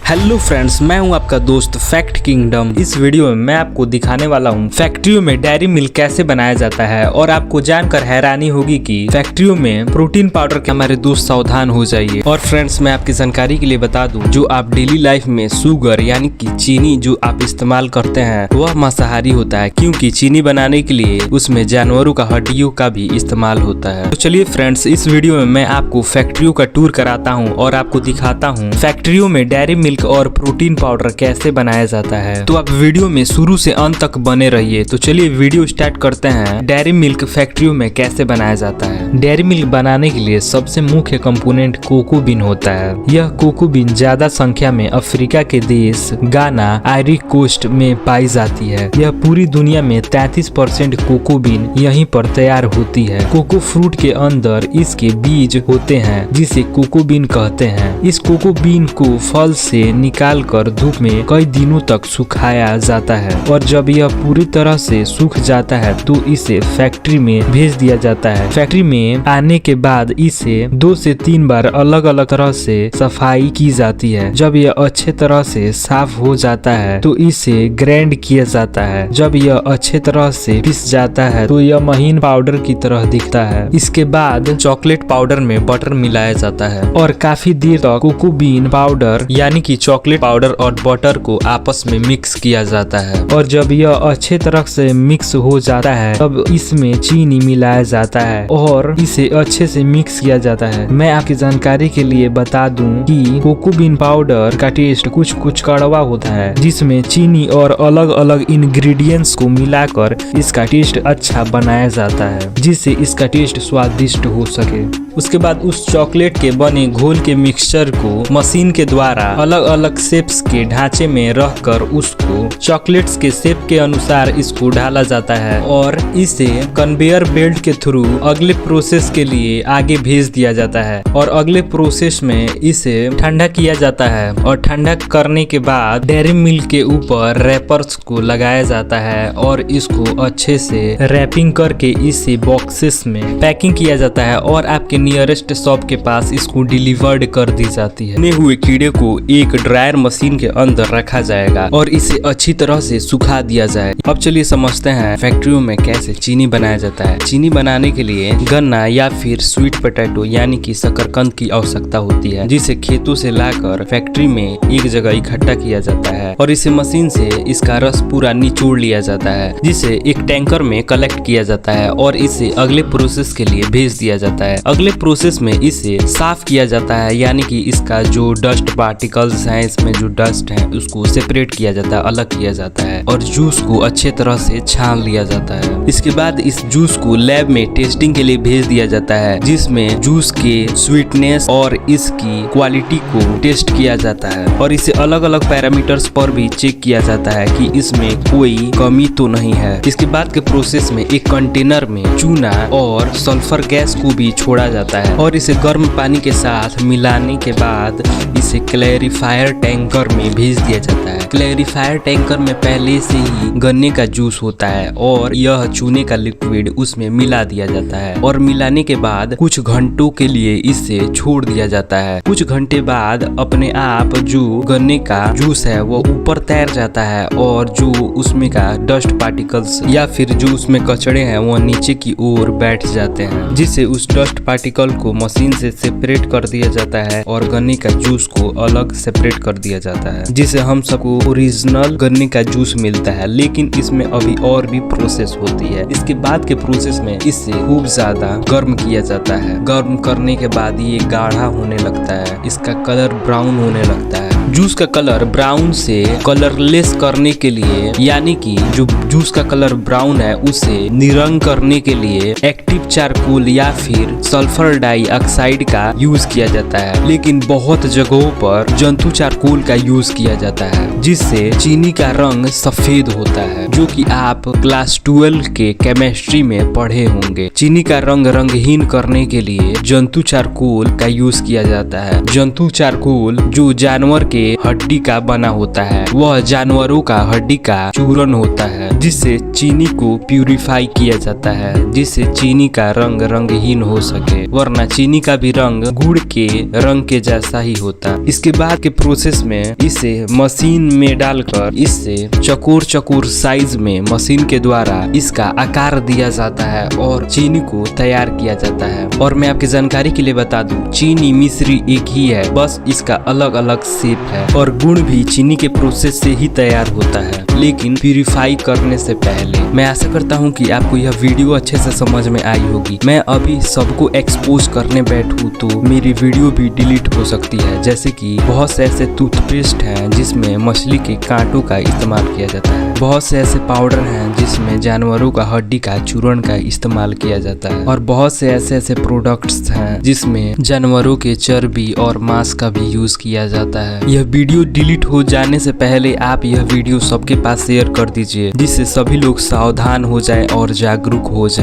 Hello friends, मैं हूं आपका दोस्त फैक्ट किंगडम। इस वीडियो में मैं आपको दिखाने वाला हूं फैक्ट्रियों में डेयरी मिल्क कैसे बनाया जाता है और आपको जानकर हैरानी होगी कि फैक्ट्रियों में प्रोटीन पाउडर के हमारे दोस्त सावधान हो जाइए। और फ्रेंड्स, मैं आपकी जानकारी के लिए बता दूं, जो आप डेली लाइफ में शुगर यानी कि चीनी जो आप इस्तेमाल करते हैं वह मांसाहारी होता है, क्योंकि चीनी बनाने के लिए उसमें जानवरों का हड्डियों का भी इस्तेमाल होता है। तो चलिए फ्रेंड्स, इस वीडियो में मैं आपको फैक्ट्रियों का टूर कराता हूँ और आपको दिखाता हूँ फैक्ट्रियों में डेयरी मिल्क और प्रोटीन पाउडर कैसे बनाया जाता है। तो आप वीडियो में शुरू से अंत तक बने रहिए। तो चलिए वीडियो स्टार्ट करते हैं। डेयरी मिल्क फैक्ट्रियों में कैसे बनाया जाता है। डेयरी मिल्क बनाने के लिए सबसे मुख्य कंपोनेंट कोको बीन होता है। यह कोको बीन ज्यादा संख्या में अफ्रीका के देश गाना, आइवरी कोस्ट में पाई जाती है। यह पूरी दुनिया में 33% कोको बीन यहीं पर तैयार होती है। कोको फ्रूट के अंदर इसके बीज होते हैं जिसे कोको बीन कहते हैं। इस कोको बीन को फल से निकाल कर धूप में कई दिनों तक सुखाया जाता है और जब यह पूरी तरह से सूख जाता है तो इसे फैक्ट्री में भेज दिया जाता है। फैक्ट्री में आने के बाद इसे 2 से 3 बार अलग अलग तरह से सफाई की जाती है। जब यह अच्छे तरह से साफ हो जाता है तो इसे ग्राइंड किया जाता है। जब यह अच्छे तरह से पिस जाता है तो यह महीन पाउडर की तरह दिखता है। इसके बाद चॉकलेट पाउडर में बटर मिलाया जाता है और काफी देर तक कोको बीन पाउडर यानी कि चॉकलेट पाउडर और बटर को आपस में मिक्स किया जाता है। और जब यह अच्छे तरह से मिक्स हो जाता है तब इसमें चीनी मिलाया जाता है और इसे अच्छे से मिक्स किया जाता है। मैं आपकी जानकारी के लिए बता दूं कि कोको बीन पाउडर का टेस्ट कुछ कड़वा होता है, जिसमें चीनी और अलग अलग इंग्रेडिएंट्स को मिलाकर इसका टेस्ट अच्छा बनाया जाता है, जिससे इसका टेस्ट स्वादिष्ट हो सके। उसके बाद उस चॉकलेट के बने घोल के मिक्सचर को मशीन के द्वारा अलग अलग शेप्स के ढांचे में रखकर उसको चॉकलेट्स के शेप के अनुसार इसको ढाला जाता है और इसे कन्वेयर बेल्ट के थ्रू अगले प्रोसेस के लिए आगे भेज दिया जाता है। और अगले प्रोसेस में इसे ठंडा किया जाता है और ठंडा करने के बाद डेयरी मिल्क के ऊपर रैपर्स को लगाया जाता है और इसको अच्छे से रैपिंग करके इसे बॉक्सेस में पैकिंग किया जाता है और आपके नियरेस्ट शॉप के पास इसको डिलीवर्ड कर दी जाती है। बने हुए कीड़े को एक ड्रायर मशीन के अंदर रखा जाएगा और इसे अच्छी तरह से सुखा दिया जाए। अब चलिए समझते हैं फैक्ट्रियों में कैसे चीनी बनाया जाता है। चीनी बनाने के लिए गन्ना या फिर स्वीट पोटैटो यानी कि शकरकंद की आवश्यकता होती है, जिसे खेतों से लाकर फैक्ट्री में एक जगह इकट्ठा किया जाता है और इसे मशीन से इसका रस पूरा निचोड़ लिया जाता है, जिसे एक टैंकर में कलेक्ट किया जाता है और इसे अगले प्रोसेस के लिए भेज दिया जाता है। अगले प्रोसेस में इसे साफ किया जाता है, यानी कि इसका जो डस्ट पार्टिकल्स हैं, इसमें जो डस्ट है उसको सेपरेट किया जाता है, अलग किया जाता है और जूस को अच्छे तरह से छान लिया जाता है। इसके बाद इस जूस को लैब में टेस्टिंग के लिए भेज दिया जाता है, जिसमें जूस के स्वीटनेस और इसकी क्वालिटी को टेस्ट किया जाता है और इसे अलग अलग पैरामीटर्स पर भी चेक किया जाता है कि इसमें कोई कमी तो नहीं है। इसके बाद के प्रोसेस में एक कंटेनर में चूना और सल्फर गैस को भी छोड़ा जाता है और इसे गर्म पानी के साथ मिलाने के बाद इसे क्लैरिफायर टैंकर में भेज दिया जाता है। क्लैरिफायर टैंकर में पहले से ही गन्ने का जूस होता है और यह चूने का लिक्विड उसमें मिला दिया जाता है और मिलाने के बाद कुछ घंटों के लिए इसे छोड़ दिया जाता है। कुछ घंटे बाद अपने आप जो गन्ने का जूस है वो ऊपर तैर जाता है और जो उसमें का डस्ट पार्टिकल्स या फिर जो उसमें कचड़े हैं वो नीचे की ओर बैठ जाते हैं, जिससे उस डस्ट पार्टिकल को मशीन से सेपरेट कर दिया जाता है और गन्ने का जूस को अलग सेपरेट कर दिया जाता है, जिससे हम सबको ओरिजिनल गन्ने का जूस मिलता है। लेकिन इसमें अभी और भी प्रोसेस होती है। इसके बाद के प्रोसेस में इसे खूब ज्यादा गर्म किया जाता है। गर्म करने के बाद ये गाढ़ा होने लगता है, इसका कलर ब्राउन होने लगता है। जूस का कलर ब्राउन से कलरलेस करने के लिए, यानी कि जो जूस का कलर ब्राउन है उसे निरंग करने के लिए एक्टिव चारकोल या फिर सल्फर डाइऑक्साइड का यूज किया जाता है। लेकिन बहुत जगहों पर जंतु चारकोल का यूज किया जाता है, जिससे चीनी का रंग सफेद होता है, जो कि आप क्लास 12 के केमिस्ट्री में पढ़े होंगे। चीनी का रंग रंगहीन करने के लिए जंतु चारकोल का यूज किया जाता है। जंतु चारकोल जो जानवर के हड्डी का बना होता है। वह जानवरों का हड्डी का चूर्ण होता है, जिससे चीनी को प्यूरिफाई किया जाता है, जिससे चीनी का रंग रंगहीन हो सके, वरना चीनी का भी रंग गुड़ के रंग के जैसा ही होता। इसके बाद के प्रोसेस में इसे मशीन में डालकर इससे चकोर चकोर साइज में मशीन के द्वारा इसका आकार दिया जाता है और चीनी को तैयार किया जाता है। और मैं आपकी जानकारी के लिए बता दूं, चीनी मिश्री एक ही है, बस इसका अलग अलग शेप है। और गुड़ भी चीनी के प्रोसेस से ही तैयार होता है, लेकिन प्यूरिफाई करने से पहले। मैं आशा करता हूं कि आपको यह वीडियो अच्छे से समझ में आई होगी। मैं अभी सबको एक्सपोज करने बैठूं तो मेरी वीडियो भी डिलीट हो सकती है, जैसे कि बहुत से ऐसे टूथपेस्ट हैं जिसमें मछली के कांटों का इस्तेमाल किया जाता है, बहुत से ऐसे पाउडर हैं जिसमें जानवरों का हड्डी का चूर्ण का इस्तेमाल किया जाता है, और बहुत से ऐसे प्रोडक्ट्स हैं जिसमें जानवरों के चर्बी और मांस का भी यूज किया जाता है। यह वीडियो डिलीट हो जाने से पहले आप यह वीडियो सबके पास शेयर कर दीजिए, जिससे सभी लोग सावधान हो जाए और जागरूक हो जाए।